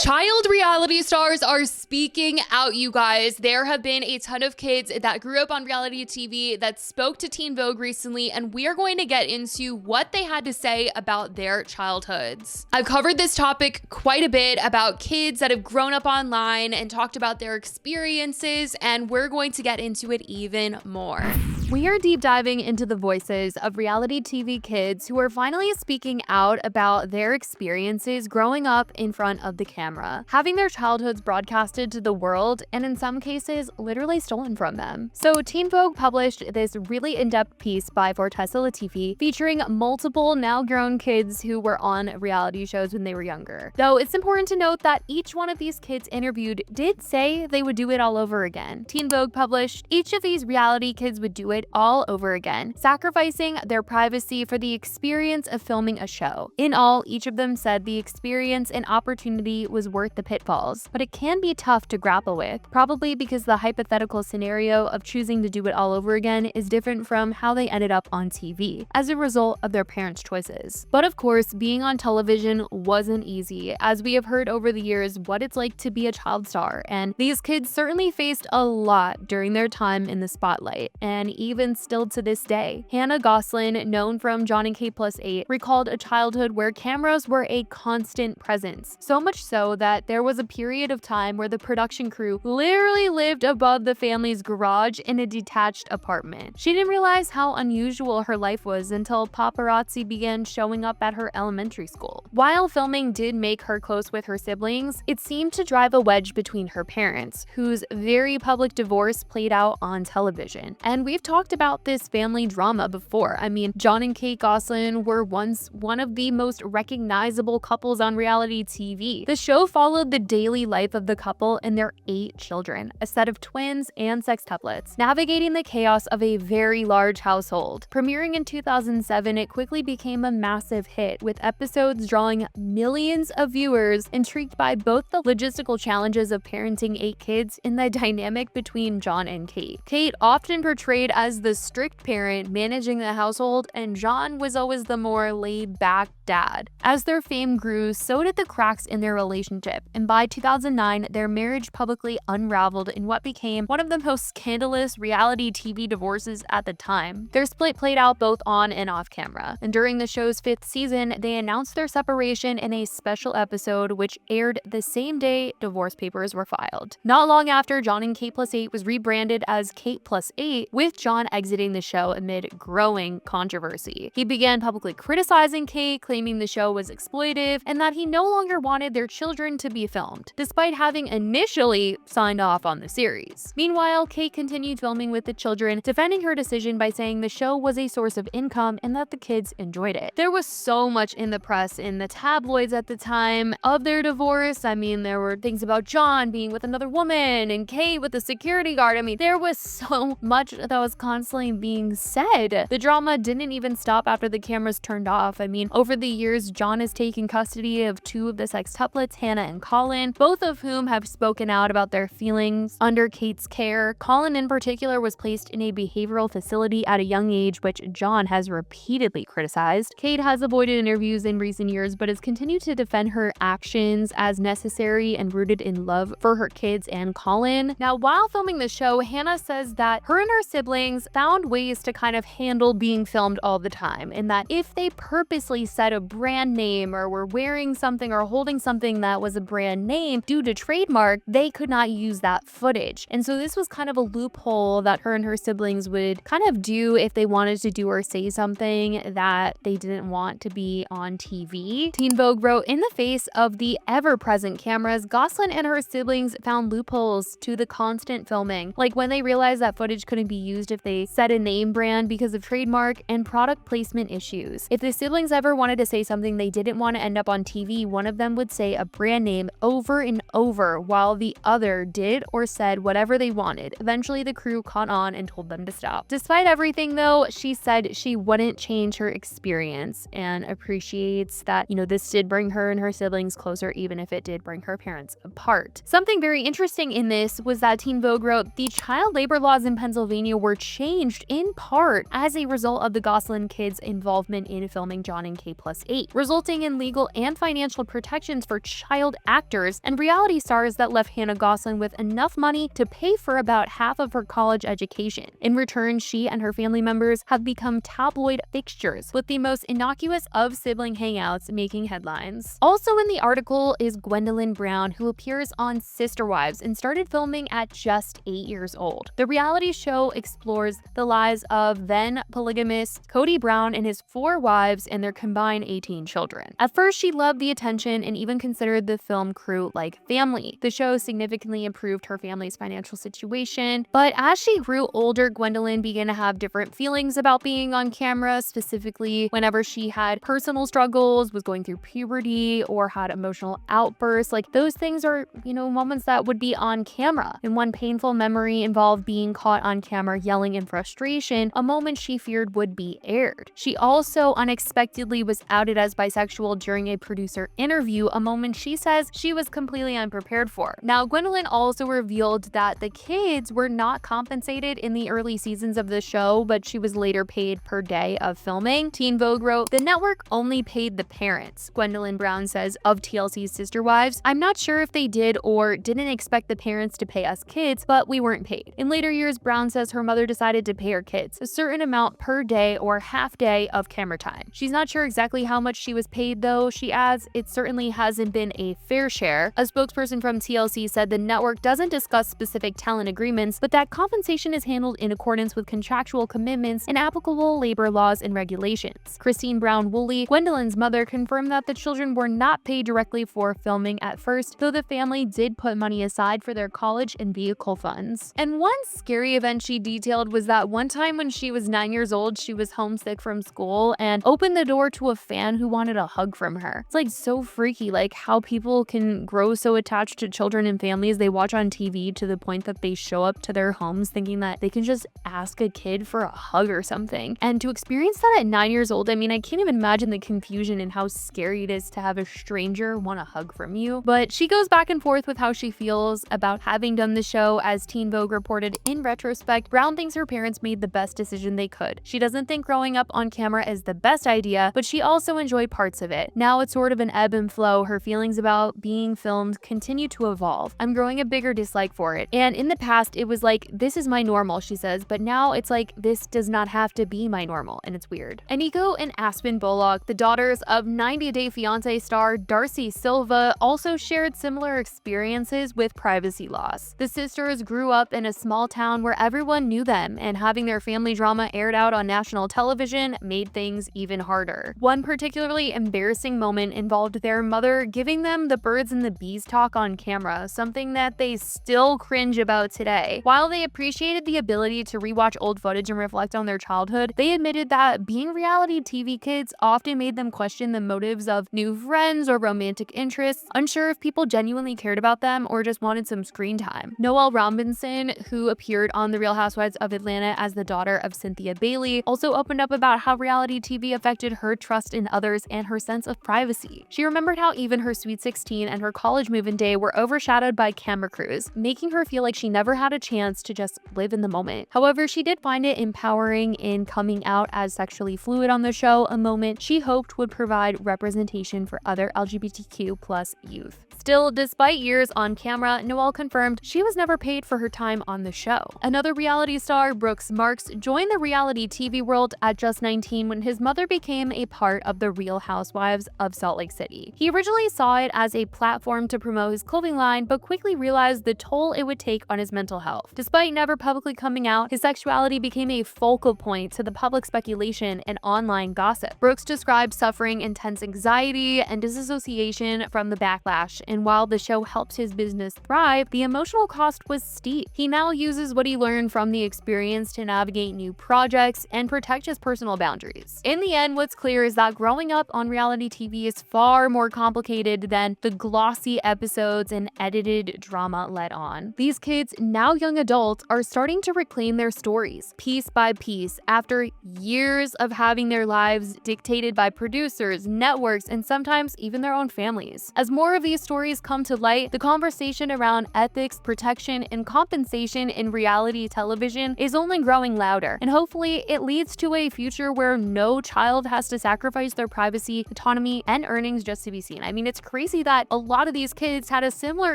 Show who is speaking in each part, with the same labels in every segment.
Speaker 1: Child reality stars are speaking out, you guys. There have been a ton of kids that grew up on reality TV that spoke to Teen Vogue recently, and we are going to get into what they had to say about their childhoods. I've covered this topic quite a bit about kids that have grown up online and talked about their experiences, and we're going to get into it even more. We are deep diving into the voices of reality TV kids who are finally speaking out about their experiences growing up in front of the camera, having their childhoods broadcasted to the world, and in some cases, literally stolen from them. So Teen Vogue published this really in-depth piece by Fortessa Latifi featuring multiple now grown kids who were on reality shows when they were younger. Though it's important to note that each one of these kids interviewed did say they would do it all over again. Teen Vogue published, each of these reality kids would do it all over again, sacrificing their privacy for the experience of filming a show. In all, each of them said the experience and opportunity was worth the pitfalls, but it can be tough to grapple with, probably because the hypothetical scenario of choosing to do it all over again is different from how they ended up on TV, as a result of their parents' choices. But of course, being on television wasn't easy, as we have heard over the years what it's like to be a child star, and these kids certainly faced a lot during their time in the spotlight, and even still to this day. Hannah Goslin, known from John and Kate +8, recalled a childhood where cameras were a constant presence, so much so that there was a period of time where the production crew literally lived above the family's garage in a detached apartment. She didn't realize how unusual her life was until paparazzi began showing up at her elementary school. While filming did make her close with her siblings, it seemed to drive a wedge between her parents, whose very public divorce played out on television. And we've talked about this family drama before. I mean, John and Kate Goslin were once one of the most recognizable couples on reality TV. The show followed the daily life of the couple and their 8 children, a set of twins and sextuplets, navigating the chaos of a very large household. Premiering in 2007, it quickly became a massive hit, with episodes drawing millions of viewers intrigued by both the logistical challenges of parenting 8 kids and the dynamic between John and Kate. Kate, often portrayed as the strict parent managing the household, and John was always the more laid-back dad. As their fame grew, so did the cracks in their relationship, and by 2009, their marriage publicly unraveled in what became one of the most scandalous reality TV divorces at the time. Their split played out both on and off camera, and during the show's 5th season, they announced their separation in a special episode which aired the same day divorce papers were filed. Not long after, John and Kate +8 was rebranded as Kate +8, with John exiting the show amid growing controversy. He began publicly criticizing Kate, claiming the show was exploitive and that he no longer wanted their children to be filmed, despite having initially signed off on the series. Meanwhile, Kate continued filming with the children, defending her decision by saying the show was a source of income and that the kids enjoyed it. There was so much in the press, in the tabloids at the time of their divorce. I mean, there were things about John being with another woman and Kate with the security guard. I mean, there was so much that was constantly being said. The drama didn't even stop after the cameras turned off. I mean, over the years, John has taken custody of 2 of the sextuplets, Hannah and Colin, both of whom have spoken out about their feelings under Kate's care. Colin in particular was placed in a behavioral facility at a young age, which John has repeatedly criticized. Kate has avoided interviews in recent years, but has continued to defend her actions as necessary and rooted in love for her kids and Colin. Now, while filming the show, Hannah says that her and her siblings found ways to kind of handle being filmed all the time, and that if they purposely said a brand name or were wearing something or holding something that was a brand name due to trademark, they could not use that footage. And so this was kind of a loophole that her and her siblings would kind of do if they wanted to do or say something that they didn't want to be on TV. Teen Vogue wrote, in the face of the ever-present cameras, Goslin and her siblings found loopholes to the constant filming, like when they realized that footage couldn't be used if they said a name brand because of trademark and product placement issues. If the siblings ever wanted to say something they didn't want to end up on TV, one of them would say a brand name over and over while the other did or said whatever they wanted. Eventually, the crew caught on and told them to stop. Despite everything though, she said she wouldn't change her experience and appreciates that, this did bring her and her siblings closer, even if it did bring her parents apart. Something very interesting in this was that Teen Vogue wrote, the child labor laws in Pennsylvania were changed in part as a result of the Goslin kids' involvement in filming John and Kate
Speaker 2: 18+8, resulting in legal and financial protections for child actors and reality stars that left Hannah Gosling with enough money to pay for about half of her college education. In return, she and her family members have become tabloid fixtures, with the most innocuous of sibling hangouts making headlines. Also in the article is Gwendolyn Brown, who appears on Sister Wives and started filming at just 8 years old. The reality show explores the lives of then polygamist Cody Brown and his 4 wives and their combined 18 children. At first, she loved the attention and even considered the film crew like family. The show significantly improved her family's financial situation, but as she grew older, Gwendolyn began to have different feelings about being on camera, specifically whenever she had personal struggles, was going through puberty, or had emotional outbursts. Like, those things are, moments that would be on camera. And one painful memory involved being caught on camera yelling in frustration, a moment she feared would be aired. She also unexpectedly was outed as bisexual during a producer interview, a moment she says she was completely unprepared for. Now, Gwendolyn also revealed that the kids were not compensated in the early seasons of the show, but she was later paid per day of filming. Teen Vogue wrote, "The network only paid the parents," Gwendolyn Brown says of TLC's Sister Wives. "I'm not sure if they did or didn't expect the parents to pay us kids, but we weren't paid." In later years, Brown says her mother decided to pay her kids a certain amount per day or half day of camera time. She's not sure exactly how much she was paid, though. She adds, "It certainly hasn't been a fair share." A spokesperson from TLC said the network doesn't discuss specific talent agreements, but that compensation is handled in accordance with contractual commitments and applicable labor laws and regulations. Christine Brown Woolley, Gwendolyn's mother, confirmed that the children were not paid directly for filming at first, though the family did put money aside for their college and vehicle funds. And one scary event she detailed was that one time when she was 9 years old, she was homesick from school and opened the door to a fan who wanted a hug from her. It's like so freaky, like how people can grow so attached to children and families they watch on TV to the point that they show up to their homes thinking that they can just ask a kid for a hug or something. And to experience that at 9 years old, I mean, I can't even imagine the confusion and how scary it is to have a stranger want a hug from you. But she goes back and forth with how she feels about having done the show. As Teen Vogue reported, in retrospect, Brown thinks her parents made the best decision they could. She doesn't think growing up on camera is the best idea, but she also enjoyed parts of it. Now it's sort of an ebb and flow. Her feelings about being filmed continue to evolve. I'm growing a bigger dislike for it. And in the past, it was like, this is my normal, she says, but now it's like, this does not have to be my normal, and it's weird. Aniko and Aspen Bullock, the daughters of 90 Day Fiancé star Darcy Silva, also shared similar experiences with privacy loss. The sisters grew up in a small town where everyone knew them, and having their family drama aired out on national television made things even harder. One particularly embarrassing moment involved their mother giving them the birds and the bees talk on camera, something that they still cringe about today. While they appreciated the ability to rewatch old footage and reflect on their childhood, they admitted that being reality TV kids often made them question the motives of new friends or romantic interests, unsure if people genuinely cared about them or just wanted some screen time. Noelle Robinson, who appeared on The Real Housewives of Atlanta as the daughter of Cynthia Bailey, also opened up about how reality TV affected her trust in others and her sense of privacy. She remembered how even her Sweet 16 and her college move-in day were overshadowed by camera crews, making her feel like she never had a chance to just live in the moment. However, she did find it empowering in coming out as sexually fluid on the show, a moment she hoped would provide representation for other LGBTQ+ youth. Still, despite years on camera, Noelle confirmed she was never paid for her time on the show. Another reality star, Brooks Marks, joined the reality TV world at just 19 when his mother became a part of the Real Housewives of Salt Lake City. He originally saw it as a platform to promote his clothing line, but quickly realized the toll it would take on his mental health. Despite never publicly coming out, his sexuality became a focal point to the public speculation and online gossip. Brooks described suffering intense anxiety and disassociation from the backlash, and while the show helped his business thrive, the emotional cost was steep. He now uses what he learned from the experience to navigate new projects and protect his personal boundaries. In the end, what's clear is that growing up on reality TV is far more complicated than the glossy episodes and edited drama let on. These kids, now young adults, are starting to reclaim their stories, piece by piece, after years of having their lives dictated by producers, networks, and sometimes even their own families. As more of these stories stories come to light, the conversation around ethics, protection, and compensation in reality television is only growing louder. And hopefully, it leads to a future where no child has to sacrifice their privacy, autonomy, and earnings just to be seen. I mean, it's crazy that a lot of these kids had a similar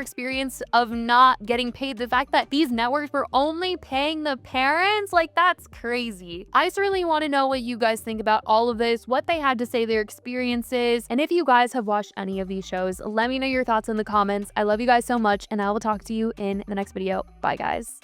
Speaker 2: experience of not getting paid. The fact that these networks were only paying the parents, like, that's crazy. I certainly want to know what you guys think about all of this, what they had to say, their experiences, and if you guys have watched any of these shows, let me know your thoughts in the comments. I love you guys so much, and I will talk to you in the next video. Bye, guys.